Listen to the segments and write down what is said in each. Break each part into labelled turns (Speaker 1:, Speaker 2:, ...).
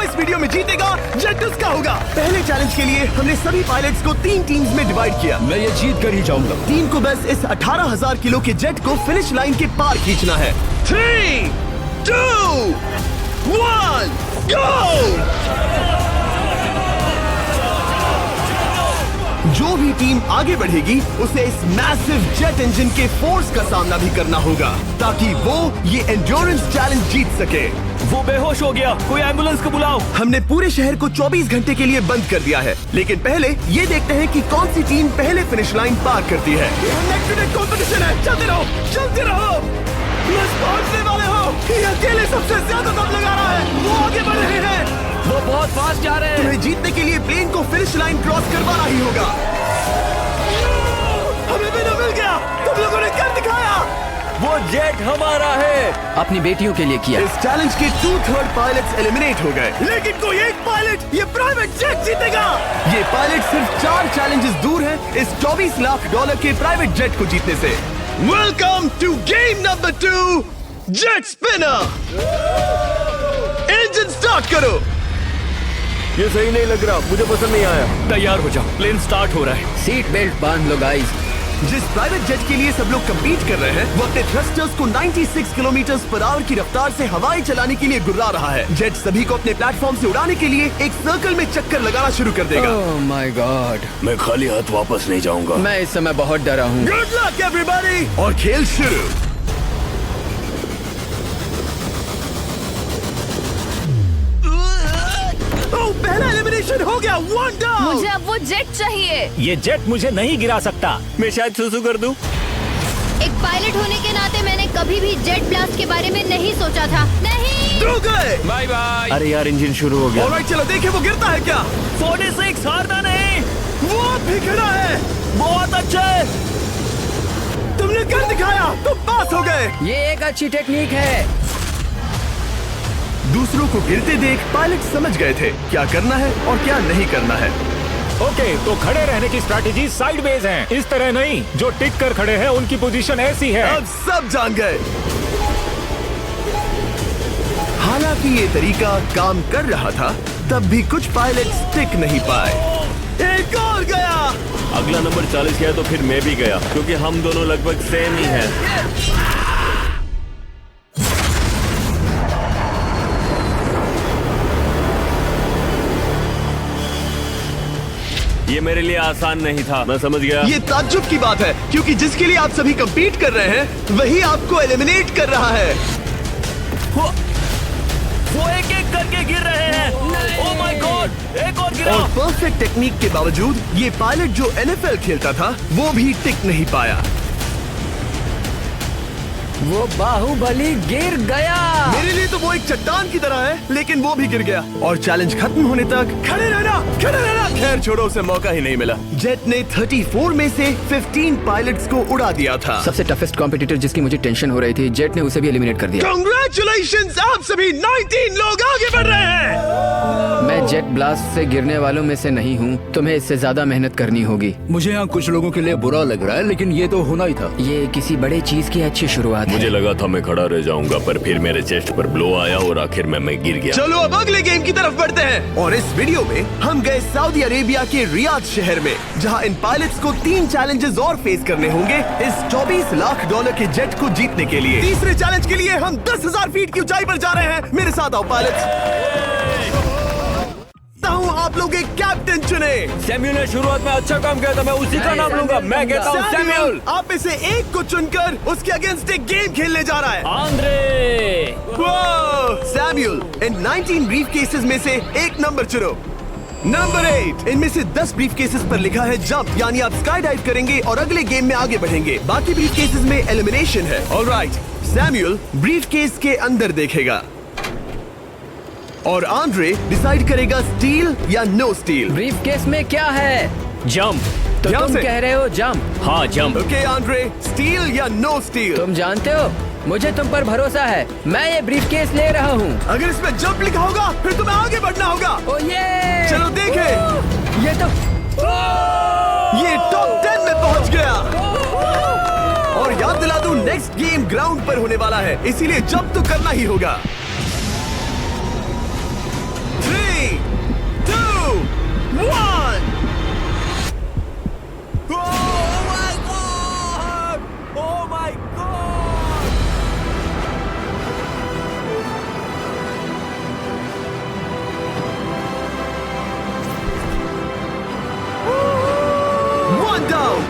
Speaker 1: इस वीडियो में जीतेगा जेट उसका होगा। पहले चैलेंज के लिए हमने सभी पायलट्स को 3 टीम्स में डिवाइड किया।
Speaker 2: मैं ये जीत कर ही जाऊंगा।
Speaker 1: टीम को बस इस 18,000 किलो के जेट को फिनिश लाइन के पार खींचना है। 3, 2, 1, गो! जो भी टीम आगे बढ़ेगी उसे इस मैसिव जेट इंजन के फोर्स का सामना भी करना होगा ताकि वो ये एंड्योरेंस चैलेंज जीत सके।
Speaker 2: वो बेहोश हो गया, कोई एम्बुलेंस को बुलाओ।
Speaker 1: हमने पूरे शहर को 24 घंटे के लिए बंद कर दिया है, लेकिन पहले ये देखते हैं कि कौन सी टीम पहले फिनिश लाइन पार करती है। नेक टू नेक कंपटीशन है, चलते रहो, चलते रहो। बस पहुंचने वाले हो। ये अकेले सबसे ज्यादा दम लगा रहा है, वो आगे बढ़ रहे हैं।
Speaker 2: वो बहुत फास्ट जा रहे हैं।
Speaker 1: तुम्हें जीतने के लिए प्लेन को फिनिश लाइन क्रॉस करवाना ही होगा। हमें भी मिल गया, तुम लोगों ने कर दिखाया।
Speaker 2: वो जेट हमारा है। अपनी बेटियों के लिए किया।
Speaker 1: इस चैलेंज के 2/3 पायलट्स एलिमिनेट हो गए, लेकिन कोई एक पायलट ये प्राइवेट जेट जीतेगा। ये पायलट सिर्फ 4 चैलेंजेस दूर है इस $24 लाख के प्राइवेट जेट को जीतने से। Welcome to game number 2, jet spinner. Engine start करो।
Speaker 2: ये सही नहीं लग रहा, मुझे पसंद नहीं आया। तैयार हो जाओ, प्लेन स्टार्ट हो रहा है।
Speaker 3: सीट बेल्ट बांध लो गाइस।
Speaker 1: जिस प्राइवेट जेट के लिए सब लोग कम्पीट कर रहे हैं वो अपने थ्रस्टर्स को 96 किलोमीटर पर आवर की रफ्तार से हवाएं चलाने के लिए गुर्रा रहा है। जेट सभी को अपने प्लेटफॉर्म से उड़ाने के लिए एक सर्कल में चक्कर लगाना शुरू कर देगा।
Speaker 3: ओह माय गॉड,
Speaker 2: मैं खाली हाथ वापस नहीं जाऊंगा।
Speaker 3: मैं इस समय बहुत डरा हूँ।
Speaker 1: गुड लक एवरीबॉडी, और खेल शुरू। पहला एलिमिनेशन हो गया, 1 डाउन।
Speaker 4: मुझे अब वो जेट चाहिए।
Speaker 2: ये जेट मुझे नहीं गिरा सकता। मैं शायद सुसु कर दूं।
Speaker 4: एक पायलट होने के नाते मैंने कभी भी जेट ब्लास्ट के बारे में नहीं सोचा था। नहीं।
Speaker 1: दो गए।
Speaker 2: Bye bye. अरे यार, इंजन शुरू हो गया।
Speaker 1: ऑलराइट, चलो देखें वो गिरता है क्या।
Speaker 2: 46 हारना नहीं।
Speaker 1: वो भी खड़ा है।
Speaker 2: बहुत अच्छे।
Speaker 1: तुमने कर दिखाया, तुम पास हो गए।
Speaker 3: ये एक अच्छी टेक्निक है।
Speaker 1: दूसरों को गिरते देख पायलट समझ गए थे क्या करना है और क्या नहीं करना है।
Speaker 5: ओके, तो खड़े रहने की स्ट्रैटेजी साइडवेज है, इस तरह नहीं। जो टिक कर खड़े हैं उनकी पोजीशन ऐसी है।
Speaker 1: अब सब जान गए। हालांकि ये तरीका काम कर रहा था, तब भी कुछ पायलट टिक नहीं पाए। एक और गया।
Speaker 2: अगला नंबर 40 गया तो फिर मैं भी गया, क्योंकि हम दोनों लगभग सेम ही हैं। ये मेरे लिए आसान नहीं था, मैं समझ गया।
Speaker 1: ये ताज्जुब की बात है, क्योंकि जिसके लिए आप सभी कम्पीट कर रहे हैं वही आपको एलिमिनेट कर रहा है।
Speaker 2: वो एक एक करके गिर रहे हैं। ओह माय गॉड, एक और गिरा।
Speaker 1: और परफेक्ट टेक्निक के बावजूद ये पायलट जो NFL खेलता था वो भी टिक नहीं पाया।
Speaker 3: वो बाहुबली गिर गया।
Speaker 1: मेरे लिए तो वो एक चट्टान की तरह है, लेकिन वो भी गिर गया। और चैलेंज खत्म होने तक खड़े रहना, खड़े रहना। खैर छोड़ो, उसे मौका ही नहीं मिला। जेट ने 34 में से 15 पायलट्स को उड़ा दिया था।
Speaker 3: सबसे टफेस्ट कॉम्पिटिटर जिसकी मुझे टेंशन हो रही थी, जेट ने उसे भी एलिमिनेट कर दिया।
Speaker 1: कांग्रेचुलेशंस, आप सभी 19 लोग आगे बढ़ रहे हैं।
Speaker 3: मैं जेट ब्लास्ट से गिरने वालों में से नहीं हूँ, तुम्हें इससे ज्यादा मेहनत करनी होगी।
Speaker 2: मुझे यहाँ कुछ लोगों के लिए बुरा लग रहा है, लेकिन ये तो होना ही था।
Speaker 3: ये किसी बड़े चीज की अच्छी शुरुआत है।
Speaker 2: मुझे लगा था मैं खड़ा रह जाऊंगा, पर फिर मेरे चेस्ट पर ब्लो आया और आखिर में मैं गिर गया।
Speaker 1: चलो अब अगले गेम की तरफ बढ़ते हैं। और इस वीडियो में हम गए सऊदी अरेबिया के रियाद शहर में, जहां इन पायलट्स को 3 चैलेंजेस और फेस करने होंगे इस $24 लाख के जेट को जीतने के लिए। तीसरे चैलेंज के लिए हम 10,000 फीट की ऊंचाई पर जा रहे हैं। मेरे साथ आओ पायलट्स। आप लोग एक कैप्टन चुने।
Speaker 2: सैमुअल ने शुरुआत में अच्छा काम किया था, मैं उसी का नाम लूंगा। मैं कहता हूँ सैमुअल।
Speaker 1: आप में से एक को चुनकर उसके अगेंस्ट एक गेम खेलने जा रहा है।
Speaker 2: आंद्रे।
Speaker 1: सैमुअल, इन 19 ब्रीफ केसेस में से एक नंबर चुनो। नंबर 8। इनमें से 10 ब्रीफ केसेस पर लिखा है जंप, यानी आप स्काई डाइव करेंगे और अगले गेम में आगे बढ़ेंगे। बाकी ब्रीफ केसेस में एलिमिनेशन है। ऑलराइट, सैमुअल ब्रीफ केस के अंदर देखेगा और आंद्रे डिसाइड करेगा स्टील या नो स्टील।
Speaker 3: ब्रीफ केस में क्या है?
Speaker 2: जंप।
Speaker 3: तो
Speaker 1: यहाँ
Speaker 3: तुम
Speaker 1: से?
Speaker 3: कह रहे हो जंप?
Speaker 2: हाँ, जंप।
Speaker 1: ओके आंद्रे, स्टील या नो स्टील?
Speaker 3: तुम जानते हो, मुझे तुम पर भरोसा है। मैं ये ब्रीफ केस ले रहा हूँ।
Speaker 1: अगर इसमें जंप लिखा होगा फिर तुम्हें आगे बढ़ना होगा।
Speaker 3: ओ ये
Speaker 1: चलो देखें।
Speaker 3: ये तो
Speaker 1: ये टॉप 10 में पहुंच गया। और याद दिला दूं, नेक्स्ट गेम ग्राउंड पर होने वाला है, इसीलिए जंप तो करना ही होगा। 3,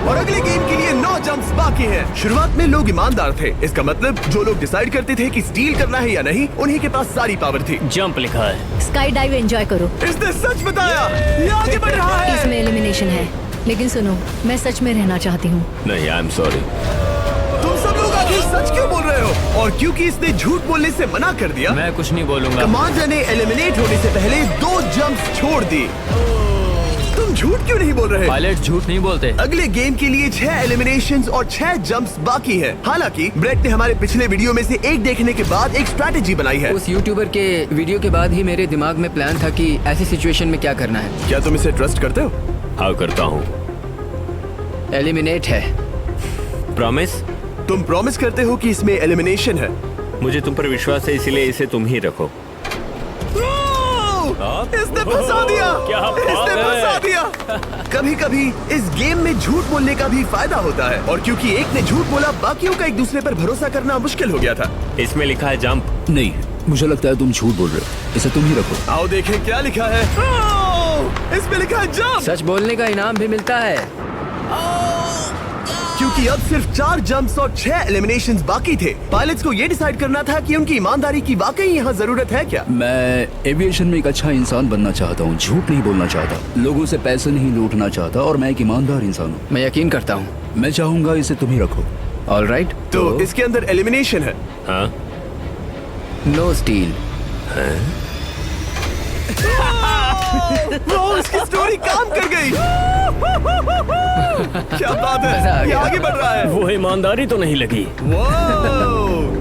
Speaker 1: और अगले गेम के लिए 9 जंप्स बाकी हैं। शुरुआत में लोग ईमानदार थे, इसका मतलब जो लोग डिसाइड करते थे कि स्टील करना है या नहीं, उन्हीं के पास सारी पावर थी।
Speaker 2: जंप लिखा है।
Speaker 4: स्काई डाइव एंजॉय करो।
Speaker 1: इसने सच बताया, ये आगे बढ़ रहा है।
Speaker 4: इसमें एलिमिनेशन है, लेकिन सुनो, मैं सच में रहना चाहती हूँ।
Speaker 2: नहीं, आई एम सॉरी।
Speaker 1: तुम सब लोग आखिर सच क्यों बोल रहे हो? और क्योंकि इसने झूठ बोलने से मना कर दिया,
Speaker 3: मैं कुछ नहीं बोलूंगा।
Speaker 1: कमांडर ने एलिमिनेट होने से पहले 2 जंप्स छोड़ दी। तुम झूठ क्यों नहीं बोल रहे?
Speaker 3: पायलट झूठ नहीं बोलते।
Speaker 1: अगले गेम के लिए 6 एलिमिनेशंस और 6 जंप्स बाकी है। हालांकि ब्रेट ने हमारे पिछले वीडियो में से एक देखने के बाद एक स्ट्रैटेजी बनाई है।
Speaker 3: उस यूट्यूबर के वीडियो के बाद ही मेरे दिमाग में प्लान था कि ऐसी सिचुएशन में क्या करना है।
Speaker 1: क्या तुम इसे ट्रस्ट करते हो?
Speaker 2: हाँ, करता हूँ।
Speaker 3: एलिमिनेट है।
Speaker 2: प्रॉमिस?
Speaker 1: तुम प्रॉमिस करते हो कि इसमें एलिमिनेशन है?
Speaker 2: मुझे तुम पर विश्वास है, इसलिए इसे तुम ही रखो।
Speaker 1: इसने फंसा दिया।
Speaker 2: क्या बात
Speaker 1: इसने
Speaker 2: है?
Speaker 1: फंसा दिया। कभी-कभी इस गेम में झूठ बोलने का भी फायदा होता है, और क्योंकि एक ने झूठ बोला, बाकियों का एक दूसरे पर भरोसा करना मुश्किल हो गया था।
Speaker 2: इसमें लिखा है जंप।
Speaker 6: नहीं, मुझे लगता है तुम झूठ बोल रहे हो। इसे तुम ही रखो।
Speaker 1: आओ देखें क्या लिखा है। इसमें लिखा है जंप।
Speaker 3: सच बोलने का इनाम भी मिलता है।
Speaker 1: क्योंकि अब सिर्फ 4 जंप्स और 6 एलिमिनेशंस बाकी थे, पायलट्स को ये डिसाइड करना था कि उनकी ईमानदारी की वाकई यहाँ जरूरत है क्या।
Speaker 6: मैं एविएशन में एक अच्छा इंसान बनना चाहता हूँ, झूठ नहीं बोलना चाहता, लोगों से पैसे नहीं लूटना चाहता, और मैं एक ईमानदार इंसान हूँ।
Speaker 3: मैं यकीन करता हूँ।
Speaker 6: मैं चाहूंगा इसे तुम ही रखो।
Speaker 3: All right.
Speaker 1: तो इसके अंदर एलिमिनेशन है।
Speaker 2: हाँ,
Speaker 3: नो स्टील।
Speaker 1: वो इसकी स्टोरी काम कर गई। क्या बात
Speaker 3: मजा आ
Speaker 1: है, ये
Speaker 3: गया।
Speaker 1: आगे बढ़ रहा है।
Speaker 2: वो ईमानदारी तो नहीं लगी।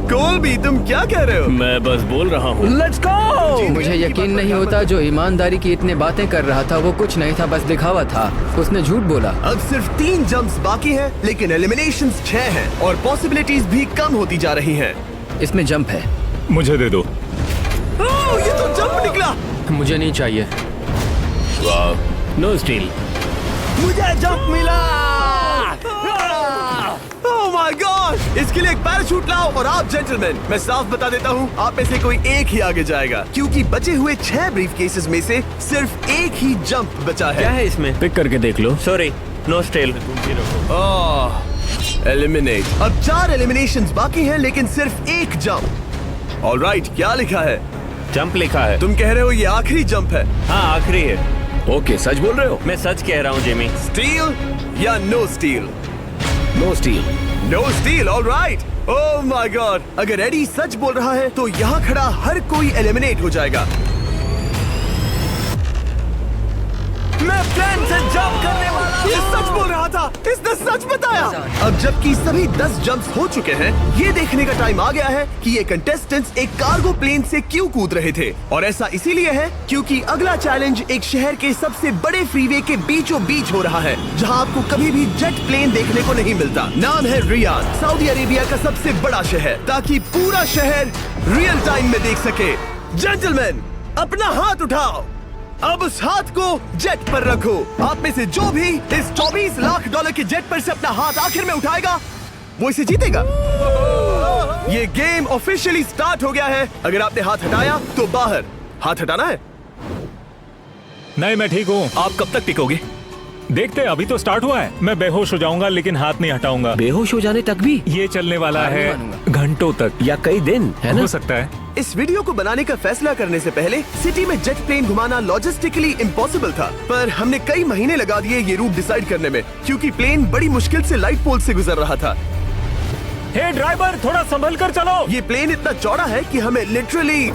Speaker 1: कोलबी, तुम क्या कह रहे हो?
Speaker 2: मैं बस बोल रहा हूँ।
Speaker 3: Let's go. मुझे यकीन नहीं होता जो ईमानदारी की इतने बातें कर रहा था वो कुछ नहीं था, बस दिखावा था। उसने झूठ बोला।
Speaker 1: अब सिर्फ 3 जंप्स बाकी हैं, लेकिन एलिमिनेशंस 6 हैं और पॉसिबिलिटीज भी कम होती जा रही हैं।
Speaker 3: इसमें जंप है।
Speaker 5: मुझे दे दो।
Speaker 1: ओह, ये तो जंप निकला।
Speaker 3: मुझे नहीं चाहिए।
Speaker 2: No steel.
Speaker 1: मुझे जंप मिला। ओह माय गॉड, इसके लिए एक पैराशूट लाओ। और आप जेंटलमैन, मैं साफ बता देता हूँ, आप में से कोई एक ही आगे जाएगा, क्योंकि बचे हुए 6 ब्रीफ केसेस में से सिर्फ एक ही जंप बचा
Speaker 2: क्या
Speaker 1: है।
Speaker 2: है इसमें? पिक करके देख लो। Sorry, no still.
Speaker 1: एलिमिनेट। अब 4 एलिमिनेशंस बाकी हैं, लेकिन सिर्फ एक जंप। ऑलराइट, क्या लिखा है?
Speaker 2: जंप लिखा है।
Speaker 1: तुम कह रहे हो ये आखिरी जंप है?
Speaker 2: हाँ, आखिरी है।
Speaker 6: ओके, सच बोल रहे हो?
Speaker 2: मैं सच कह रहा हूँ जिमी।
Speaker 1: स्टील या no steal?
Speaker 6: No steal.
Speaker 1: No steal, alright. Oh my God, अगर एडी सच बोल रहा है तो यहाँ खड़ा हर कोई एलिमिनेट हो जाएगा। मैं प्लान से जंप करने वाला हूँ। ये सच बोल रहा था, इसने सच बताया। अब जबकि सभी 10 जंप्स हो चुके हैं, ये देखने का टाइम आ गया है कि ये कंटेस्टेंट्स एक कार्गो प्लेन से क्यों कूद रहे थे। और ऐसा इसीलिए है क्योंकि अगला चैलेंज एक शहर के सबसे बड़े फ्रीवे के बीचों बीच हो रहा है, जहां आपको कभी भी जेट प्लेन देखने को नहीं मिलता। नाम है रियाद, सऊदी अरेबिया का सबसे बड़ा शहर, ताकि पूरा शहर रियल टाइम में देख सके। जेंटलमैन, अपना हाथ उठाओ। अब उस हाथ को जेट पर रखो। आप में से जो भी इस 24 लाख डॉलर के जेट पर से अपना हाथ आखिर में उठाएगा, वो इसे जीतेगा। ये गेम ऑफिशियली स्टार्ट हो गया है। अगर आपने हाथ हटाया तो बाहर। हाथ हटाना है।
Speaker 5: नहीं, मैं ठीक हूँ।
Speaker 6: आप कब तक टिकोगे?
Speaker 5: देखते हैं, अभी तो स्टार्ट हुआ है। मैं बेहोश हो जाऊंगा लेकिन हाथ नहीं हटाऊंगा।
Speaker 6: बेहोश हो जाने तक भी?
Speaker 5: ये चलने वाला
Speaker 3: हार नहीं
Speaker 5: है
Speaker 3: मानूंगा।
Speaker 5: घंटों तक
Speaker 6: या कई दिन, है ना?
Speaker 5: हो सकता है।
Speaker 1: इस वीडियो को बनाने का फैसला करने से पहले सिटी में जेट प्लेन घुमाना लॉजिस्टिकली इम्पॉसिबल था, पर हमने कई महीने लगा दिए ये रूट डिसाइड करने में, क्योंकि प्लेन बड़ी मुश्किल से लाइट पोल से गुजर रहा था।
Speaker 5: हे ड्राइवर, थोड़ा संभल कर चलो।
Speaker 1: ये प्लेन इतना चौड़ा है कि हमें लिटरली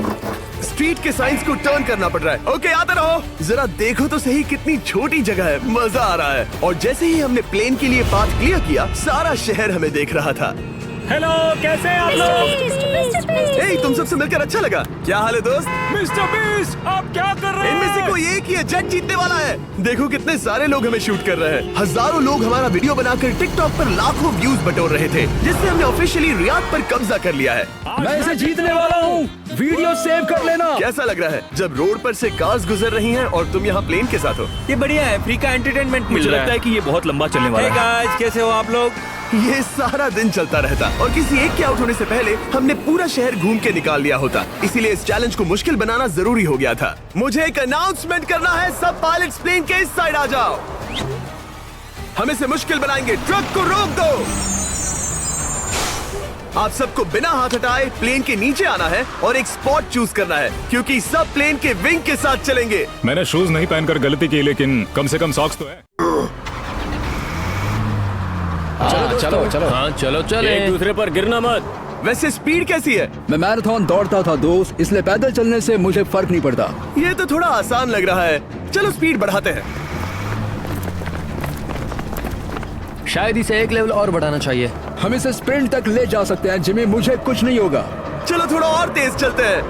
Speaker 1: स्ट्रीट के साइंस को टर्न करना पड़ रहा है। ओके, आते रहो। जरा देखो तो सही कितनी छोटी जगह है, मजा आ रहा है। और जैसे ही हमने प्लेन के लिए पाथ क्लियर किया, सारा शहर हमें देख रहा था।
Speaker 5: हेलो, कैसे हैं आप लोग?
Speaker 1: ए, तुम सबसे मिलकर अच्छा लगा। क्या हाल है दोस्त?
Speaker 5: मिस्टर बीस्ट, आप क्या कर रहे
Speaker 1: इनमें से
Speaker 5: हैं?
Speaker 1: कोई एक ही है जेट जीतने वाला है। देखो कितने सारे लोग हमें शूट कर रहे हैं। हजारों लोग हमारा वीडियो बनाकर टिकटॉक पर लाखों व्यूज बटोर रहे थे, जिससे हमने ऑफिशियली रियाद पर कब्जा कर लिया है।
Speaker 6: मैं इसे जीतने वाला हूँ। वीडियो सेव कर लेना।
Speaker 1: कैसा लग रहा है जब रोड पर से कार्स गुजर रही हैं और तुम यहाँ प्लेन के साथ हो?
Speaker 2: ये बढ़िया है, फ्री का एंटरटेनमेंट मिल
Speaker 6: मुझे
Speaker 2: रहा
Speaker 6: लगता है कि ये बहुत लंबा चलने वाला
Speaker 2: Hey
Speaker 6: है।
Speaker 2: guys, कैसे हो आप लोग?
Speaker 1: ये सारा दिन चलता रहता और किसी एक के आउट होने से पहले हमने पूरा शहर घूम के निकाल लिया होता। इसीलिए इस चैलेंज को मुश्किल बनाना जरूरी हो गया था। मुझे एक अनाउंसमेंट करना है। सब पायलट्स प्लेन के इस साइड आ जाओ। हम इसे मुश्किल बनाएंगे। ट्रक को रोक दो। आप सबको बिना हाथ हटाए प्लेन के नीचे आना है और एक स्पॉट चूज करना है, क्योंकि सब प्लेन के विंग के साथ चलेंगे।
Speaker 5: मैंने शूज नहीं पहनकर गलती की, लेकिन कम से कम सॉक्स तो है।
Speaker 3: चलो चलो।
Speaker 2: हाँ चलो चले, एक दूसरे पर गिरना मत।
Speaker 1: वैसे स्पीड कैसी है?
Speaker 6: मैं मैराथन दौड़ता था दोस्त, इसलिए पैदल चलने से मुझे फर्क नहीं पड़ता।
Speaker 1: ये तो थोड़ा आसान लग रहा है। चलो स्पीड बढ़ाते हैं।
Speaker 3: शायद इसे एक लेवल और बढ़ाना चाहिए।
Speaker 6: हम इसे स्प्रिंट तक ले जा सकते हैं जिमी, मुझे कुछ नहीं होगा।
Speaker 1: चलो थोड़ा और तेज चलते हैं।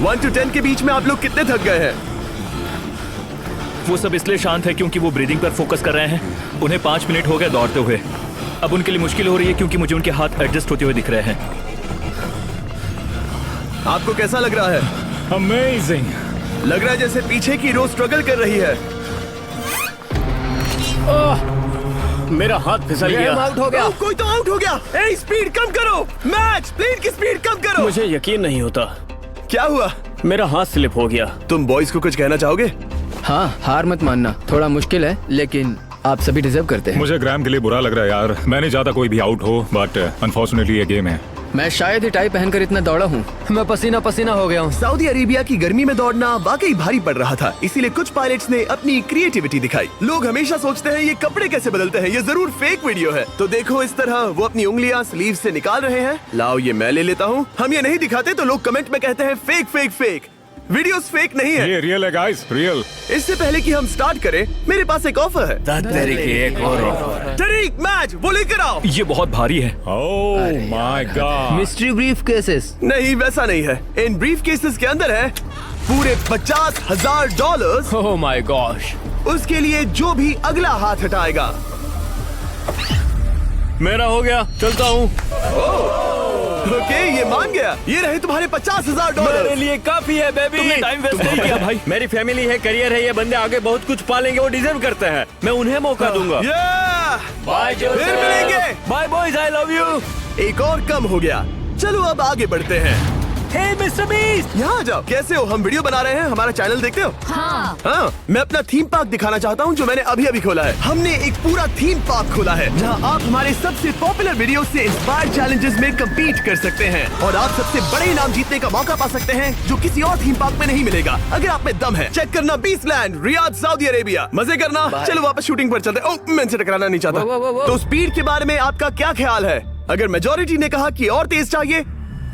Speaker 1: 1 to 10 के बीच में आप लोग कितने थक गए हैं?
Speaker 7: वो सब इसलिए शांत है क्योंकि वो ब्रीदिंग पर फोकस कर रहे हैं। उन्हें 5 मिनट हो गए दौड़ते हुए। अब उनके लिए मुश्किल हो रही है क्योंकि मुझे उनके हाथ एडजस्ट होते हुए दिख रहे हैं।
Speaker 1: आपको कैसा लग रहा है?
Speaker 5: अमेजिंग।
Speaker 1: लग रहा है जैसे पीछे की रो स्ट्रगल कर रही है।
Speaker 2: मेरा हाथ फिसल गया।
Speaker 3: आउट हो गया।
Speaker 1: कोई तो आउट हो गया। ए, स्पीड कम करो। मैच प्लेन की स्पीड कम करो।
Speaker 2: मुझे यकीन नहीं होता,
Speaker 1: क्या हुआ?
Speaker 2: मेरा हाथ स्लिप हो गया।
Speaker 1: तुम बॉयज को कुछ कहना चाहोगे?
Speaker 3: हाँ, हार मत मानना। थोड़ा मुश्किल है, लेकिन आप सभी डिजर्व करते हैं।
Speaker 5: मुझे ग्राम के लिए बुरा लग रहा है यार। मैं नहीं चाहता कोई भी आउट हो, बट अनफॉर्चुनेटली ये गेम है।
Speaker 3: मैं शायद ही टाई पहनकर इतना दौड़ा हूँ। मैं पसीना पसीना हो गया हूँ।
Speaker 1: सऊदी अरेबिया की गर्मी में दौड़ना वाकई भारी पड़ रहा था, इसीलिए कुछ पायलट्स ने अपनी क्रिएटिविटी दिखाई। लोग हमेशा सोचते हैं ये कपड़े कैसे बदलते हैं, ये जरूर फेक वीडियो है। तो देखो इस तरह वो अपनी उंगलियां स्लीव से निकाल रहे हैं। लाओ ये मैं ले लेता हूँ। हम ये नहीं दिखाते तो लोग कमेंट में कहते हैं fake fake fake. Videos fake नहीं है।
Speaker 5: ये रियल है गाइस, रियल।
Speaker 1: इससे पहले कि हम स्टार्ट करें, मेरे पास एक ऑफर है।
Speaker 2: एक और
Speaker 1: तरीक मैच वो लेकर आओ।
Speaker 7: ये बहुत भारी है।
Speaker 5: ओह my God.
Speaker 3: Mystery brief cases.
Speaker 1: नहीं वैसा नहीं है। इन ब्रीफ केसेस के अंदर है पूरे $50,000।
Speaker 3: Oh my gosh.
Speaker 1: उसके लिए जो भी अगला हाथ हटाएगा।
Speaker 2: मेरा हो गया, चलता हूँ।
Speaker 1: ओके, ये मान गया। ये रहे तुम्हारे $50,000।
Speaker 2: मेरे लिए काफी है बेबी।
Speaker 7: तुमने टाइम वेस्ट नहीं किया भाई।
Speaker 2: मेरी फैमिली है, करियर है, ये बंदे आगे बहुत कुछ पालेंगे, वो डिजर्व करते हैं। मैं उन्हें मौका दूंगा।
Speaker 1: बाय फिर मिलेंगे।
Speaker 2: Bye boys, I love you.
Speaker 1: एक और कम हो गया। चलो अब आगे बढ़ते हैं।
Speaker 2: हे मिस्टर बीस्ट,
Speaker 1: यहाँ आ जाओ। कैसे हो? हम वीडियो बना रहे हैं, हमारा चैनल देखते हो? हाँ, मैं अपना थीम पार्क दिखाना चाहता हूँ जो मैंने अभी अभी खोला है। हमने एक पूरा थीम पार्क खोला है जहाँ आप हमारे सबसे पॉपुलर वीडियो से इंस्पायर्ड चैलेंजेस में कम्पीट कर सकते हैं और आप सबसे बड़े इनाम जीतने का मौका पा सकते हैं जो किसी और थीम पार्क में नहीं मिलेगा। अगर आप में दम है, चेक करना बीस्टलैंड, रियाद, सऊदी अरेबिया। मजे करना। चलो वापस शूटिंग पर चलते। ओह, मैं इनसे टकराना नहीं चाहता। तो स्पीड के बारे में आपका क्या ख्याल है? अगर मेजोरिटी ने कहा कि और तेज चाहिए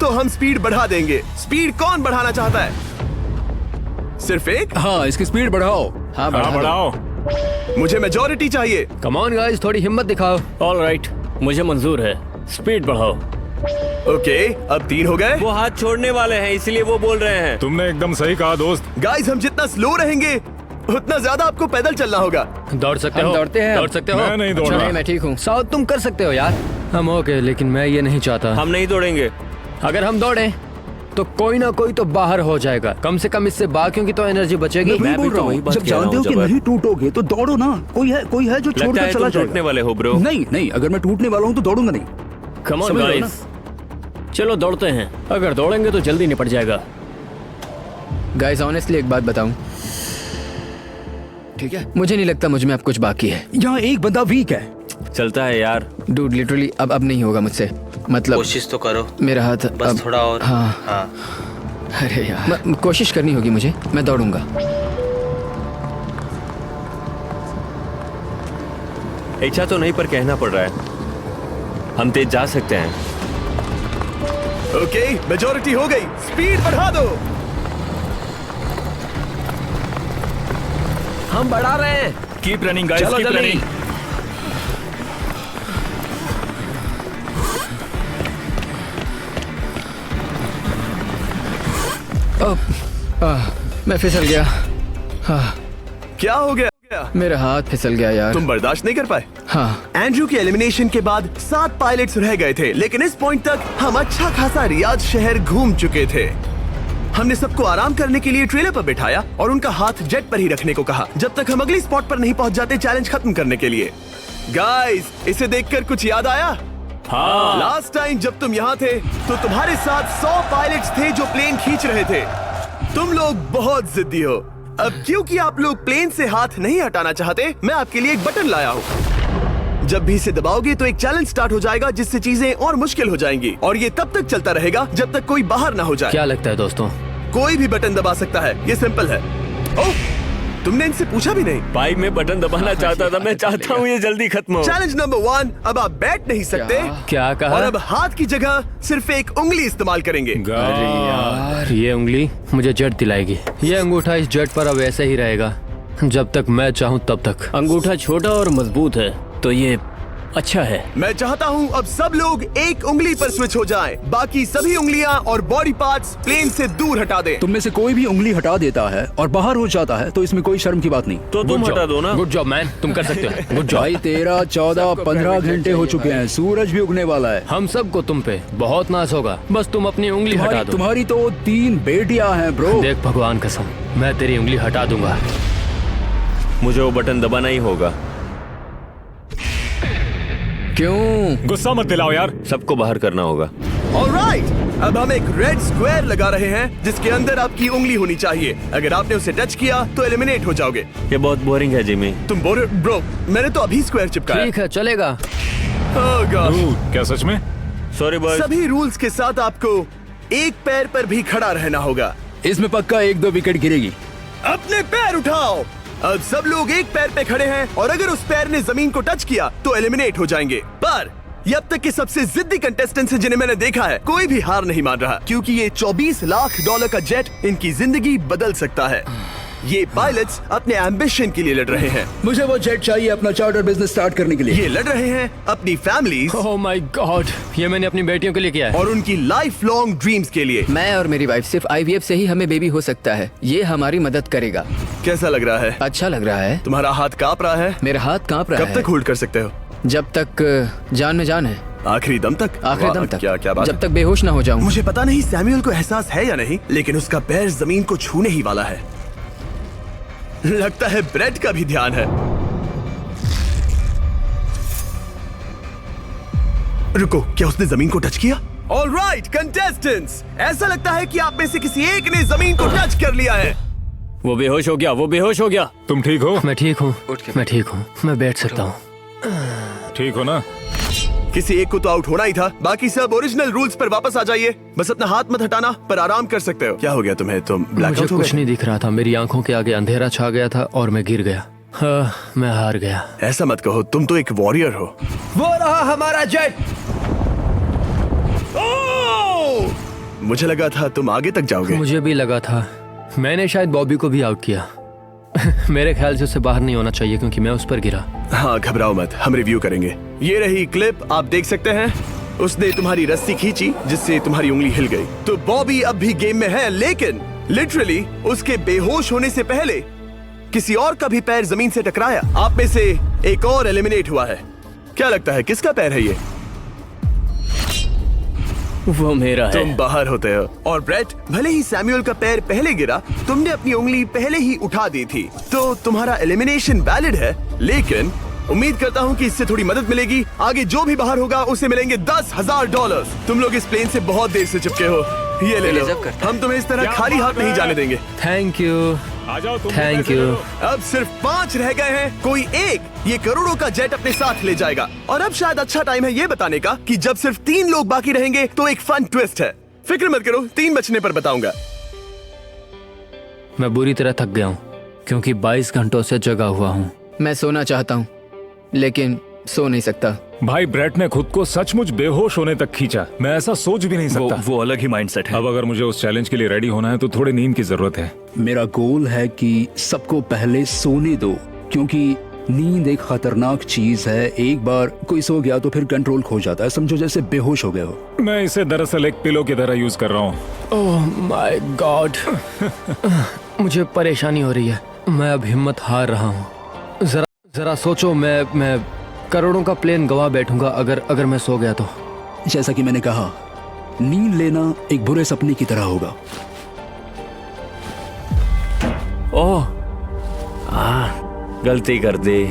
Speaker 1: तो हम स्पीड बढ़ा देंगे। स्पीड कौन बढ़ाना चाहता है? सिर्फ एक?
Speaker 6: हाँ, इसकी स्पीड बढ़ाओ।
Speaker 3: हाँ,
Speaker 5: हाँ बढ़ाओ।
Speaker 1: मुझे मेजोरिटी चाहिए।
Speaker 3: कम ऑन गाइस, थोड़ी हिम्मत दिखाओ।
Speaker 2: ऑलराइट, मुझे मंजूर है। स्पीड बढ़ाओ।
Speaker 1: ओके, अब 3 हो गए।
Speaker 2: वो हाथ छोड़ने वाले हैं, इसलिए वो बोल रहे हैं।
Speaker 5: तुमने एकदम सही कहा दोस्त।
Speaker 1: गाइस, हम जितना स्लो रहेंगे उतना ज्यादा आपको पैदल चलना होगा।
Speaker 2: दौड़ सकते
Speaker 3: हम
Speaker 2: हो?
Speaker 3: दौड़ते हैं।
Speaker 2: दौड़ सकते हो?
Speaker 5: मैं नहीं दौड़
Speaker 3: अच्छा,
Speaker 5: रहा।
Speaker 3: नहीं, मैं ठीक हूँ। साउथ तुम कर सकते हो यार। हम ओके, लेकिन मैं ये नहीं चाहता।
Speaker 2: हम नहीं दौड़ेंगे।
Speaker 3: अगर हम दौड़े तो कोई ना कोई तो बाहर हो जाएगा। कम से कम इससे बाकियों की तो एनर्जी बचेगी।
Speaker 6: मैं बोल रहा हूँ, जब जानते हो कि नहीं टूटोगे तो दौड़ो ना। कोई है जो
Speaker 2: लगता
Speaker 6: छोड़कर
Speaker 2: है
Speaker 6: चला
Speaker 2: तुम टूटने
Speaker 6: जाएगा।
Speaker 2: वाले हो ब्रो।
Speaker 6: नहीं नहीं, अगर मैं टूटने वाला हूँ तो दौड़ूंगा नहीं।
Speaker 2: कम ऑन
Speaker 6: समझ रहे हो
Speaker 2: गाइस, चलो दौड़ते हैं। अगर दौड़ेंगे तो जल्दी निपट जाएगा।
Speaker 3: गाइस, ऑनेस्टली एक बात बताऊं, ठीक है, मुझे नहीं लगता मुझ में अब कुछ बाकी है।
Speaker 6: यहाँ एक बंदा वीक है।
Speaker 2: चलता है यार।
Speaker 3: डूड, लिटरली अब नहीं होगा मुझसे। मतलब
Speaker 8: कोशिश तो करो,
Speaker 3: मेरा हाथ
Speaker 8: बस
Speaker 3: अब,
Speaker 8: थोड़ा और।
Speaker 3: हाँ। अरे यार, कोशिश करनी होगी मुझे। मैं दौड़ूंगा।
Speaker 2: इच्छा तो नहीं, पर कहना पड़ रहा है। हम तेज जा सकते हैं।
Speaker 1: ओके, मेजोरिटी हो गई। स्पीड बढ़ा दो।
Speaker 3: हम बढ़ा रहे हैं।
Speaker 7: Keep running guys, keep running.
Speaker 3: मैं फिसल गया।
Speaker 1: क्या हो गया?
Speaker 3: मेरा हाथ फिसल गया यार।
Speaker 1: तुम बर्दाश्त नहीं कर पाए?
Speaker 3: हाँ।
Speaker 1: एंड्रू के एलिमिनेशन के बाद 7 पायलट्स रह गए थे, लेकिन इस पॉइंट तक हम अच्छा खासा रियाद शहर घूम चुके थे। हमने सबको आराम करने के लिए ट्रेलर पर बिठाया और उनका हाथ जेट पर ही रखने को कहा जब तक हम अगली स्पॉट पर नहीं पहुंच जाते चैलेंज खत्म करने के लिए। गाइस, इसे देखकर कुछ याद आया?
Speaker 2: हाँ।
Speaker 1: लास्ट टाइम जब तुम यहाँ थे तो तुम्हारे साथ 100 पायलट्स थे जो प्लेन खींच रहे थे। तुम लोग बहुत जिद्दी हो। अब क्योंकि आप लोग प्लेन से हाथ नहीं हटाना चाहते, मैं आपके लिए एक बटन लाया हूँ। जब भी इसे दबाओगे तो एक चैलेंज स्टार्ट हो जाएगा जिससे चीजें और मुश्किल हो जाएंगी, और ये तब तक चलता रहेगा जब तक कोई बाहर ना हो जाए।
Speaker 3: क्या लगता है दोस्तों?
Speaker 1: कोई भी बटन दबा सकता है, ये सिंपल है। ओह, तुमने इनसे पूछा भी नहीं।
Speaker 2: भाई मैं बटन दबाना चाहता था, मैं चाहता हूँ ये जल्दी खत्म हो।
Speaker 1: चैलेंज नंबर 1, अब आप बैठ नहीं सकते।
Speaker 3: क्या कहा?
Speaker 1: और अब हाथ की जगह सिर्फ एक उंगली इस्तेमाल करेंगे।
Speaker 3: अरे यार, ये उंगली मुझे जट दिलाएगी। ये अंगूठा इस जट पर अब ऐसे ही रहेगा जब तक मैं चाहूँ तब तक।
Speaker 8: अंगूठा छोटा और मजबूत है तो ये अच्छा है।
Speaker 1: मैं चाहता हूँ अब सब लोग एक उंगली पर स्विच हो जाएं, बाकी सभी उंगलियां और बॉडी पार्ट्स प्लेन से दूर हटा दें।
Speaker 6: तुम में से कोई भी उंगली हटा देता है और बाहर हो जाता है तो इसमें कोई शर्म की बात नहीं।
Speaker 2: तो तुम हटा दो ना।
Speaker 3: गुड जॉब मैन, तुम कर सकते हो। Good job.
Speaker 6: भाई 13, 14, 15 घंटे हो चुके हैं, सूरज भी उगने वाला है।
Speaker 3: हम सबको तुम पे बहुत नाज होगा, बस तुम अपनी उंगली हटा दो।
Speaker 6: तुम्हारी तो 3 बेटियां हैं ब्रो।
Speaker 3: देख भगवान कसम, मैं तेरी उंगली हटा दूंगा।
Speaker 2: मुझे वो बटन दबाना ही होगा।
Speaker 3: क्यों?
Speaker 5: गुस्सा मत दिलाओ यार।
Speaker 2: सबको बाहर करना होगा।
Speaker 1: ऑलराइट, अब हम एक रेड स्क्वायर लगा रहे हैं जिसके अंदर आपकी उंगली होनी चाहिए। अगर आपने उसे टच किया तो एलिमिनेट हो जाओगे।
Speaker 2: ये बहुत बोरिंग है जिमी।
Speaker 1: तुम बोल रहे ब्रो, मैंने तो अभी स्क्वायर चिपकाया।
Speaker 3: ठीक है, चलेगा।
Speaker 1: Oh gosh।
Speaker 5: क्या सच में?
Speaker 2: Sorry boy.
Speaker 1: सभी रूल्स के साथ आपको एक पैर पर भी खड़ा रहना होगा।
Speaker 6: इसमें पक्का 1-2 विकेट गिरेगी।
Speaker 1: अपने पैर उठाओ। अब सब लोग एक पैर पे खड़े हैं और अगर उस पैर ने जमीन को टच किया तो एलिमिनेट हो जाएंगे। पर ये अब तक के सबसे जिद्दी कंटेस्टेंट्स हैं जिन्हें मैंने देखा है। कोई भी हार नहीं मान रहा क्योंकि ये $24 लाख का जेट इनकी जिंदगी बदल सकता है। ये पायलट्स अपने एम्बिशन के लिए लड़ रहे हैं।
Speaker 6: मुझे वो जेट चाहिए अपना चार्टर बिजनेस स्टार्ट करने के लिए।
Speaker 1: ये लड़ रहे हैं अपनी फैमिलीज
Speaker 3: ओह माय गॉड, ये मैंने अपनी बेटियों के लिए किया है।
Speaker 1: और उनकी लाइफ लॉन्ग ड्रीम्स के लिए।
Speaker 3: मैं और मेरी वाइफ सिर्फ IVF से ही हमें बेबी हो सकता है। ये हमारी मदद करेगा।
Speaker 1: कैसा लग रहा है?
Speaker 3: अच्छा लग रहा है।
Speaker 1: तुम्हारा हाथ कांप रहा है?
Speaker 3: मेरा हाथ कांप रहा
Speaker 1: कब
Speaker 3: है।
Speaker 1: तक होल्ड कर सकते हो?
Speaker 3: जब तक जान में जान है।
Speaker 1: आखिरी दम तक?
Speaker 3: आखिरी दम
Speaker 1: वाह,
Speaker 3: तक।
Speaker 1: क्या बात
Speaker 3: जब
Speaker 1: है।
Speaker 3: तक बेहोश ना हो जाऊं।
Speaker 1: मुझे पता नहीं सैमुअल को एहसास है या नहीं, लेकिन उसका पैर जमीन को छूने ही वाला है। लगता है ब्रेड का भी ध्यान है। रुको, क्या उसने जमीन को टच किया? ऑलराइट कंटेस्टेंट्स, ऐसा लगता है कि आप में से किसी एक ने जमीन को टच कर लिया है।
Speaker 8: वो बेहोश हो गया, वो बेहोश हो गया।
Speaker 5: तुम ठीक हो?
Speaker 3: मैं ठीक हूँ, मैं ठीक हूँ, मैं बैठ सकता हूँ।
Speaker 5: ठीक हो ना?
Speaker 1: किसी एक को तो आउट होना ही था। बाकी सब ओरिजिनल रूल्स पर वापस आ जाइए। बस अपना हाथ मत हटाना, पर आराम कर सकते हो। क्या हो गया तुम्हें? तुम
Speaker 3: मुझे
Speaker 1: ब्लैकआउट हो
Speaker 3: कुछ
Speaker 1: गए?
Speaker 3: नहीं दिख रहा था। मेरी आंखों के आगे अंधेरा छा गया था और मैं गिर गया। हाँ, मैं हार गया।
Speaker 1: ऐसा मत कहो, तुम तो एक वॉरियर हो।
Speaker 3: वो रहा हमारा जेट।
Speaker 1: मुझे लगा था तुम आगे तक जाओगे।
Speaker 3: मुझे भी लगा था। मैंने शायद बॉबी को भी आउट किया। मेरे ख्याल से उसे बाहर नहीं होना चाहिए क्योंकि मैं उस पर गिरा।
Speaker 1: हाँ, घबराओ मत, हम रिव्यू करेंगे। ये रही क्लिप, आप देख सकते हैं। उसने तुम्हारी रस्सी खींची जिससे तुम्हारी उंगली हिल गई। तो बॉबी अब भी गेम में है, लेकिन लिटरली उसके बेहोश होने से पहले किसी और का भी पैर जमीन से टकराया। आप में से एक और एलिमिनेट हुआ है। क्या लगता है किसका पैर है ये?
Speaker 8: वो मेरा है।
Speaker 1: तुम बाहर होते हो। और ब्रेट, भले ही सैमुअल का पैर पहले गिरा, तुमने अपनी उंगली पहले ही उठा दी थी, तो तुम्हारा एलिमिनेशन वैलिड है। लेकिन उम्मीद करता हूँ कि इससे थोड़ी मदद मिलेगी। आगे जो भी बाहर होगा उसे मिलेंगे $10,000। तुम लोग इस प्लेन से बहुत देर से चिपके हो। ये ले लो, हम तुम्हें इस तरह खाली हाथ नहीं जाने देंगे।
Speaker 3: Thank you.
Speaker 5: आ जाओ तुम।
Speaker 3: Thank you.
Speaker 1: अब सिर्फ 5 रह गए हैं। कोई एक ये करोड़ों का जेट अपने साथ ले जाएगा। और अब शायद अच्छा टाइम है ये बताने का कि जब सिर्फ 3 लोग बाकी रहेंगे तो एक फन ट्विस्ट है। फिक्र मत करो, 3 बचने पर बताऊंगा।
Speaker 3: मैं बुरी तरह थक गया हूँ क्योंकि 22 घंटों से जगा हुआ हूँ। मैं सोना चाहता हूँ लेकिन सो नहीं सकता।
Speaker 5: भाई ब्रेट ने खुद को सचमुच बेहोश होने तक खींचा। मैं ऐसा सोच भी नहीं सकता।
Speaker 7: वो अलग ही माइंडसेट है।
Speaker 5: अब अगर मुझे उस चैलेंज के लिए रेडी होना है तो थोड़ी नींद की जरूरत है।
Speaker 6: मेरा गोल है कि सबको पहले सोने दो, क्योंकि नींद एक खतरनाक चीज है। एक बार कोई सो गया तो फिर कंट्रोल खो जाता है। समझो जैसे बेहोश हो गए हो।
Speaker 5: मैं इसे दरअसल एक पिलो की तरह यूज कर रहा हूँ।
Speaker 3: ओह माय गॉड। मुझे परेशानी हो रही है। मैं अब हिम्मत हार रहा हूँ। जरा सोचो, मैं करोड़ों का प्लेन गवा बैठूंगा अगर मैं सो गया तो।
Speaker 6: जैसा कि मैंने कहा, नींद लेना एक बुरे सपने की तरह होगा।
Speaker 2: ओह, गलती कर दी।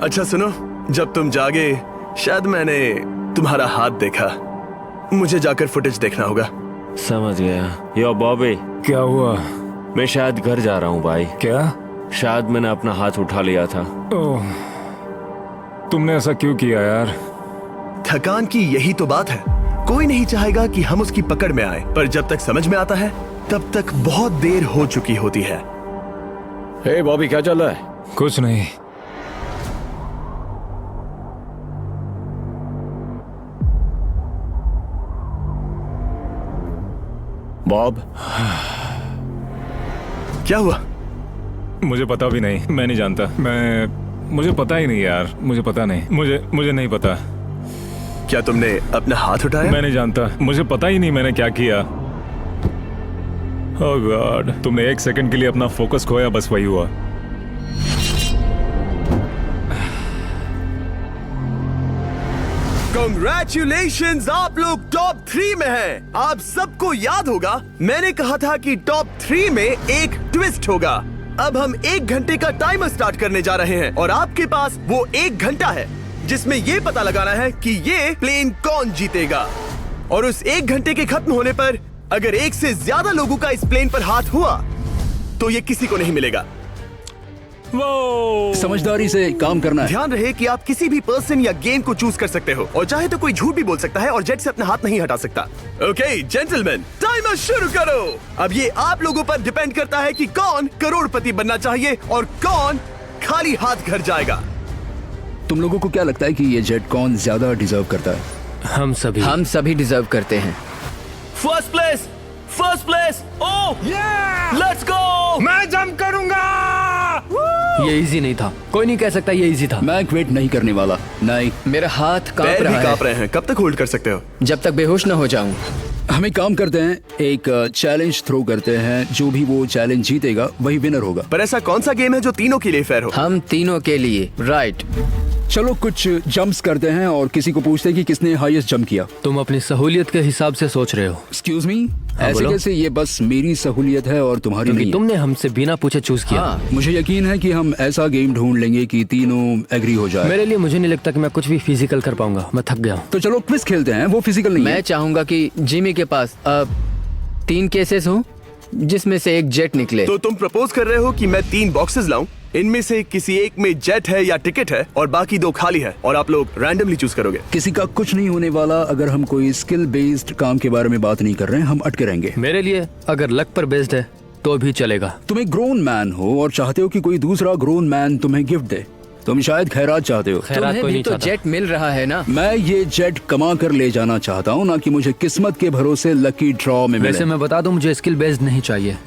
Speaker 1: अच्छा सुनो, जब तुम जागे शायद मैंने तुम्हारा हाथ देखा। मुझे जाकर फुटेज देखना होगा।
Speaker 2: समझ गया। यो बॉबी,
Speaker 5: क्या हुआ?
Speaker 2: मैं शायद घर जा रहा हूँ भाई।
Speaker 5: क्या?
Speaker 2: शायद मैंने अपना हाथ उठा लिया था।
Speaker 5: ओह, तुमने ऐसा क्यों किया यार?
Speaker 1: थकान की यही तो बात है, कोई नहीं चाहेगा कि हम उसकी पकड़ में आए, पर जब तक समझ में आता है तब तक बहुत देर हो चुकी होती है।
Speaker 8: हे बॉबी, क्या चल रहा है?
Speaker 5: कुछ नहीं।
Speaker 8: बॉब,
Speaker 1: क्या हुआ?
Speaker 5: मुझे पता भी नहीं, मैं नहीं जानता। मुझे पता ही नहीं यार, मुझे पता नहीं, मुझे नहीं पता।
Speaker 1: क्या तुमने अपना हाथ उठाया?
Speaker 5: मैं नहीं जानता, मुझे पता ही नहीं मैंने क्या किया। ओह गॉड, तुमने 1 सेकंड के लिए अपना फोकस खोया, बस वही हुआ।
Speaker 1: Congratulations, आप लोग टॉप 3 में हैं। आप सबको याद होगा मैंने कहा था कि टॉप 3 में एक ट्विस्ट होगा। अब हम 1 घंटे का टाइमर स्टार्ट करने जा रहे हैं और आपके पास वो 1 घंटा है जिसमें ये पता लगाना है कि ये प्लेन कौन जीतेगा। और उस 1 घंटे के खत्म होने पर अगर 1 से ज्यादा लोगों का इस प्लेन पर हाथ हुआ तो ये किसी को नहीं मिलेगा।
Speaker 6: समझदारी से काम करना है।
Speaker 1: ध्यान रहे कि आप किसी भी पर्सन या गेम को चूज कर सकते हो और चाहे तो कोई झूठ भी बोल सकता है और जेट से अपना हाथ नहीं हटा सकता। ओके जेंटलमैन, टाइमर शुरू करो। अब ये आप लोगों पर डिपेंड करता है कि कौन करोड़पति बनना चाहिए और कौन खाली हाथ घर जाएगा।
Speaker 6: तुम लोगों को क्या लगता है कि ये जेट कौन ज्यादा डिजर्व करता है?
Speaker 3: हम सभी डिजर्व करते हैं।
Speaker 7: First place. Oh let's go.
Speaker 5: मैं जंप करूंगा।
Speaker 3: ये इजी नहीं था, कोई नहीं कह सकता ये इजी था।
Speaker 6: मैं क्विट नहीं करने वाला। नहीं,
Speaker 8: मेरा हाथ कांप
Speaker 1: पैर भी
Speaker 8: रहा
Speaker 1: कांप
Speaker 8: है।
Speaker 1: रहे हैं। कब तक होल्ड कर सकते हो?
Speaker 8: जब तक बेहोश न हो जाऊं।
Speaker 6: हम एक काम करते हैं, एक चैलेंज थ्रो करते हैं। जो भी वो चैलेंज जीतेगा वही विनर होगा।
Speaker 1: पर ऐसा कौन सा गेम है जो तीनों के लिए फेयर हो?
Speaker 8: हम तीनों के लिए, राइट।
Speaker 6: चलो कुछ जंप्स करते हैं और किसी को पूछते हैं कि किसने हाईएस्ट जंप किया।
Speaker 3: तुम अपनी सहूलियत के हिसाब से सोच रहे हो।
Speaker 6: एक्सक्यूज मी, ऐसे
Speaker 3: बोलो।
Speaker 6: कैसे? ये बस मेरी सहूलियत है और तुम्हारी
Speaker 3: क्योंकि
Speaker 6: नहीं।
Speaker 3: तुमने हमसे बिना पूछे चूज किया।
Speaker 8: हाँ,
Speaker 6: मुझे यकीन है कि हम ऐसा गेम ढूंढ लेंगे कि तीनों एग्री हो जाए।
Speaker 3: मेरे लिए मुझे नहीं लगता कि मैं कुछ भी फिजिकल कर पाऊंगा, मैं थक गया हूँ।
Speaker 6: तो चलो क्विज खेलते हैं। वो फिजिकल नहीं
Speaker 8: मैं
Speaker 6: है।
Speaker 8: चाहूंगा कि जिमी के पास अब 3 केसेस हो जिसमें से एक जेट निकले।
Speaker 1: तो तुम प्रपोज कर रहे हो कि मैं 3 बॉक्सेस लाऊं, इनमें से किसी एक में जेट है या टिकट है और बाकी 2 खाली है और आप लोग रैंडमली चूज करोगे।
Speaker 6: किसी का कुछ नहीं होने वाला। अगर हम कोई स्किल बेस्ड काम के बारे में बात नहीं कर रहे हैं, हम अटके रहेंगे।
Speaker 3: मेरे लिए अगर लक पर बेस्ड है तो भी चलेगा।
Speaker 6: तुम एक ग्रोन मैन हो और चाहते हो कि कोई दूसरा ग्रोन मैन तुम्हें गिफ्ट दे। तुम शायद खैरात चाहते हो।
Speaker 3: खैरात
Speaker 8: तुम्हें
Speaker 3: कोई
Speaker 8: भी
Speaker 3: नहीं
Speaker 8: तो
Speaker 3: चाहता।
Speaker 8: जेट मिल रहा है ना।
Speaker 6: मैं ये जेट कमा कर ले जाना चाहता हूँ, ना कि मुझे किस्मत के भरोसे लकी ड्रॉ में मिले।
Speaker 3: वैसे मैं बता दूं, मुझे स्किल बेस्ड नहीं चाहिए।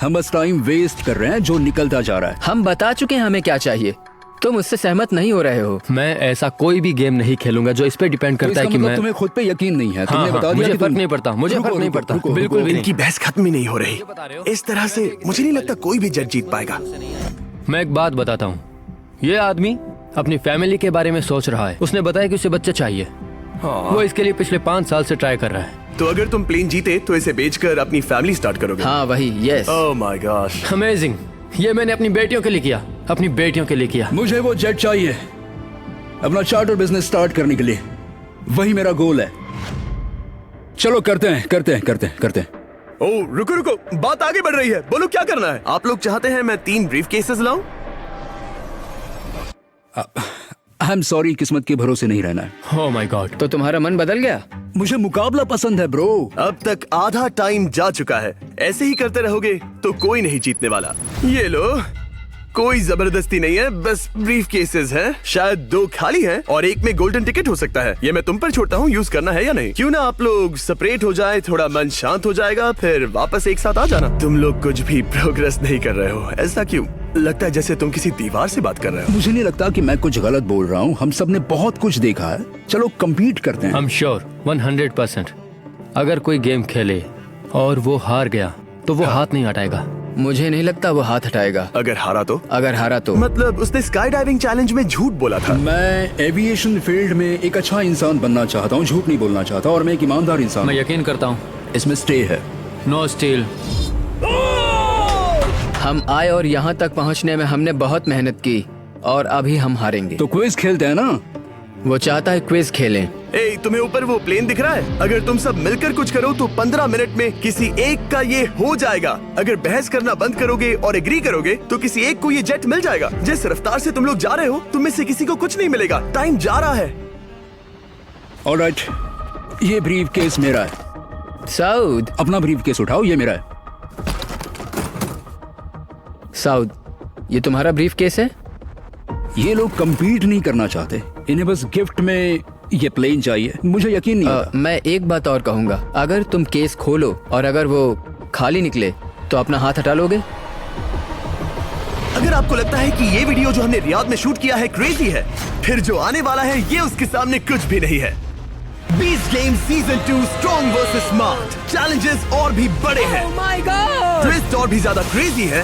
Speaker 6: हम बस टाइम वेस्ट कर रहे हैं जो निकलता जा रहा है।
Speaker 8: हम बता चुके हैं हमें क्या चाहिए। तुम उससे सहमत नहीं हो रहे हो।
Speaker 3: मैं ऐसा कोई भी गेम नहीं खेलूंगा जो इस पे डिपेंड
Speaker 6: तो
Speaker 3: करता
Speaker 6: इसका
Speaker 3: है कि
Speaker 6: मतलब
Speaker 3: मैं
Speaker 6: तुम्हें खुद पे यकीन नहीं है। तुमने बता दिया
Speaker 3: मुझे
Speaker 6: कि
Speaker 3: फर्क
Speaker 6: तुम-
Speaker 3: नहीं पड़ता, मुझे
Speaker 6: रुको,
Speaker 3: फर्क नहीं
Speaker 6: रुको,
Speaker 3: पड़ता,
Speaker 6: रुको,
Speaker 3: बिल्कुल भी
Speaker 6: रुको।
Speaker 1: इनकी बहस खत्म ही नहीं हो रही। इस तरह से मुझे नहीं लगता कोई भी जेट जीत पाएगा।
Speaker 3: मैं एक बात बताता हूँ। ये आदमी अपनी फैमिली के बारे में सोच रहा है। उसने बताया कि उसे बच्चा चाहिए। वो इसके लिए पिछले 5 साल से ट्राई कर रहा है।
Speaker 1: तो अगर तुम प्लेन जीते तो इसे बेचकर अपनी फैमिली स्टार्ट करोगे?
Speaker 8: हाँ वही, yes.
Speaker 1: Oh my gosh.
Speaker 3: Amazing. ये मैंने अपनी बेटियों के लिए किया, अपनी बेटियों के लिए किया।
Speaker 6: मुझे वो जेट चाहिए अपना चार्टर बिजनेस स्टार्ट करने के लिए। वही मेरा गोल है। चलो करते हैं।
Speaker 1: ओह रुको, बात आगे बढ़ रही है। बोलो क्या करना है? आप लोग चाहते हैं मैं 3 ब्रीफ केसेस लाऊं?
Speaker 6: आई एम सॉरी, किस्मत के भरोसे नहीं रहना है।
Speaker 3: ओह माय गॉड।
Speaker 8: तो तुम्हारा मन बदल गया?
Speaker 6: मुझे मुकाबला पसंद है ब्रो।
Speaker 1: अब तक आधा टाइम जा चुका है। ऐसे ही करते रहोगे तो कोई नहीं जीतने वाला। ये लो, कोई जबरदस्ती नहीं है, बस ब्रीफ केसेस हैं। शायद 2 खाली हैं और एक में गोल्डन टिकट हो सकता है। ये मैं तुम पर छोड़ता हूँ, यूज करना है या नहीं। क्यों ना आप लोग सेपरेट हो जाए, थोड़ा मन शांत हो जाएगा, फिर वापस एक साथ आ जाना। तुम लोग कुछ भी प्रोग्रेस नहीं कर रहे हो। ऐसा क्यों? लगता है जैसे तुम किसी दीवार से बात कर रहे हो।
Speaker 6: मुझे नहीं लगता कि मैं कुछ गलत बोल रहा हूँ। हम सब ने बहुत कुछ देखा है। चलो compete करते हैं।
Speaker 3: I'm sure 100% अगर कोई गेम खेले और वो हार गया तो वो हाथ नहीं हटाएगा।
Speaker 8: मुझे नहीं लगता वो हाथ हटाएगा।
Speaker 1: अगर हारा तो?
Speaker 8: अगर हारा तो
Speaker 1: मतलब उसने स्काई डाइविंग चैलेंज में झूठ बोला था।
Speaker 6: मैं एविएशन फील्ड में एक अच्छा इंसान बनना चाहता हूँ, झूठ नहीं बोलना चाहता, और मैं एक ईमानदार इंसान
Speaker 3: मैं
Speaker 6: हूँ।
Speaker 3: यकीन करता हूँ।
Speaker 6: इसमें स्टे है।
Speaker 3: No steal.
Speaker 8: हम आए और यहाँ तक पहुँचने में हमने बहुत मेहनत की और अभी हम हारेंगे।
Speaker 6: तो क्विज खेलते हैं ना?
Speaker 8: वो चाहता है क्विज खेलें।
Speaker 1: ए, तुम्हें ऊपर वो प्लेन दिख रहा है? अगर तुम सब मिलकर कुछ करो तो 15 मिनट में किसी एक का ये हो जाएगा। अगर बहस करना बंद करोगे और एग्री करोगे तो किसी एक को ये जेट मिल जाएगा। जिस रफ्तार से तुम लोग जा रहे हो, तुम में से किसी को कुछ नहीं मिलेगा। टाइम जा रहा है।
Speaker 6: ऑलराइट, ये ब्रीफ केस मेरा है।
Speaker 8: साउद,
Speaker 6: अपना ब्रीफ केस उठाओ, ये मेरा है।
Speaker 8: साउद, ये तुम्हारा ब्रीफ केस है?
Speaker 6: ये लोग compete नहीं करना चाहते, इन्हें बस गिफ्ट में ये प्लेन चाहिए। मुझे यकीन नहीं होता।
Speaker 8: मैं एक बात और कहूंगा, अगर तुम केस खोलो और अगर वो खाली निकले तो अपना हाथ हटा लोगे?
Speaker 1: अगर आपको लगता है कि ये वीडियो जो हमने रियाद में शूट किया है क्रेजी है, फिर जो आने वाला है ये उसके सामने कुछ भी नहीं है। Beast game season 2 strong versus smart. Challenges और भी बड़े हैं, ट्विस्ट और भी ज्यादा क्रेजी है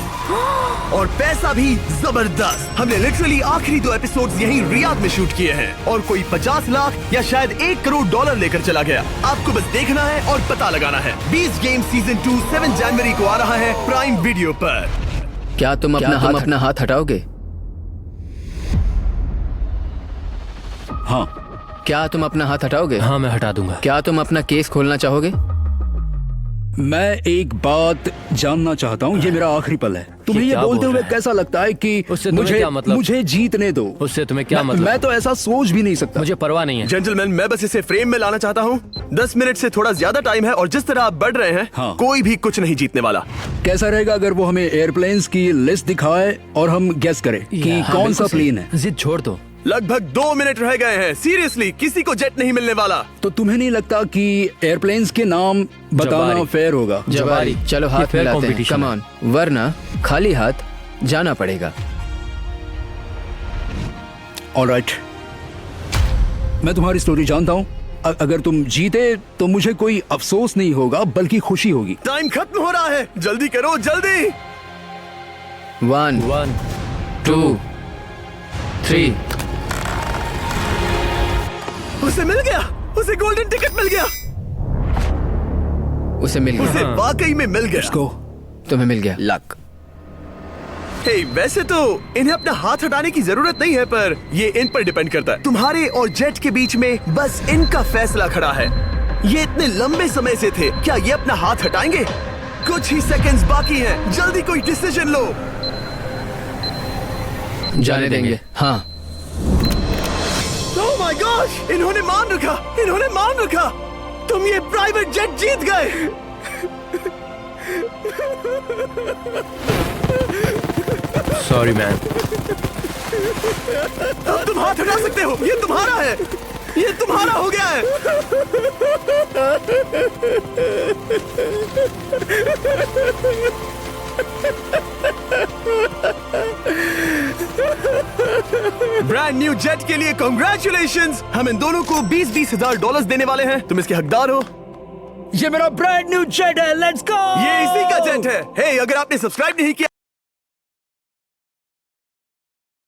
Speaker 1: और पैसा भी जबरदस्त। हमने लिटरली आखिरी 2 एपिसोड्स यहीं रियाद में शूट किए हैं और कोई 50 लाख या शायद $1 करोड़ लेकर चला गया। आपको बस देखना है और पता लगाना है। बीस्ट गेम सीजन 2 7 जनवरी को आ रहा है प्राइम वीडियो पर।
Speaker 8: क्या तुम अपना हाथ हटाओगे?
Speaker 6: हाँ,
Speaker 8: क्या तुम अपना हाथ हटाओगे?
Speaker 3: हाँ, मैं हटा दूंगा।
Speaker 8: क्या तुम अपना केस खोलना चाहोगे?
Speaker 6: मैं एक बात जानना चाहता हूँ, ये मेरा आखिरी पल है। तुम्हें ये
Speaker 3: क्या
Speaker 6: बोलते
Speaker 3: बोल
Speaker 6: हुए
Speaker 3: रहा है?
Speaker 6: कैसा लगता है कि
Speaker 3: उससे तुम्हें
Speaker 6: मुझे
Speaker 3: क्या मतलब?
Speaker 6: मुझे जीतने दो।
Speaker 3: उससे तुम्हें क्या मतलब?
Speaker 6: मैं तो ऐसा सोच भी नहीं सकता।
Speaker 3: मुझे परवाह नहीं है।
Speaker 1: जेंटलमैन, मैं बस इसे फ्रेम में लाना चाहता हूँ। 10 मिनट से थोड़ा ज्यादा टाइम है और जिस तरह आप बढ़ रहे हैं,
Speaker 6: हाँ।
Speaker 1: कोई भी कुछ नहीं जीतने वाला।
Speaker 6: कैसा रहेगा अगर वो हमें एयरप्लेन्स की लिस्ट दिखाए और हम गेस करें कि
Speaker 3: हाँ,
Speaker 6: कौन सा
Speaker 3: बिल्कुल सही।
Speaker 6: प्लेन है?
Speaker 3: जिद छोड़ दो।
Speaker 1: लगभग 2 मिनट रह गए हैं। सीरियसली, किसी को जेट नहीं मिलने वाला।
Speaker 6: तो तुम्हें नहीं लगता कि एयरप्लेन्स के नाम बताना
Speaker 3: जवारी।
Speaker 6: फेयर होगा?
Speaker 8: जवारी, चलो
Speaker 3: ये
Speaker 8: हाथ
Speaker 3: fair
Speaker 8: मिलाते हैं।
Speaker 3: competition
Speaker 8: कम
Speaker 3: है।
Speaker 8: ऑन, वरना खाली हाथ जाना पड़ेगा।
Speaker 6: ऑलराइट, मैं तुम्हारी स्टोरी जानता हूँ। अगर तुम जीते तो मुझे कोई अफसोस नहीं होगा बल्कि खुशी होगी।
Speaker 1: टाइम खत्म हो रहा है, जल्दी करो, जल्दी।
Speaker 8: 1
Speaker 3: 1
Speaker 8: 2 3।
Speaker 1: उसे मिल गया, उसे गोल्डन टिकट मिल गया।
Speaker 8: उसे मिल
Speaker 1: उसे
Speaker 8: गया।
Speaker 1: वाकई में मिल गया।
Speaker 6: को
Speaker 8: तुम्हें मिल गया। लक।
Speaker 1: हे, वैसे तो इन्हें अपना हाथ हटाने की जरूरत नहीं है, पर ये इन पर डिपेंड करता है। तुम्हारे और जेट के बीच में बस इनका फैसला खड़ा है। ये इतने लंबे समय से थे, क्या ये अपना हाथ हटाएंगे? कुछ ही सेकंड्स बाकी हैं, जल्दी कोई डिसीजन लो।
Speaker 8: जाने देंगे। हाँ।
Speaker 1: ओह माय गॉश, इन्होंने मान रखा, इन्होंने मान रखा। तुम ये प्राइवेट जेट जीत गए।
Speaker 3: Sorry man.
Speaker 1: अब तुम हाथ हटा सकते हो, ये तुम्हारा है, ये तुम्हारा हो गया है। ब्रांड न्यू जेट के लिए कांग्रेचुलेशंस। हम इन दोनों को 20-20 हजार डॉलर देने वाले हैं। तुम इसके हकदार हो।
Speaker 6: ये मेरा ब्रांड न्यू जेट है, लेट्स गो।
Speaker 1: ये इसी का जेट है। हे, अगर आपने सब्सक्राइब नहीं किया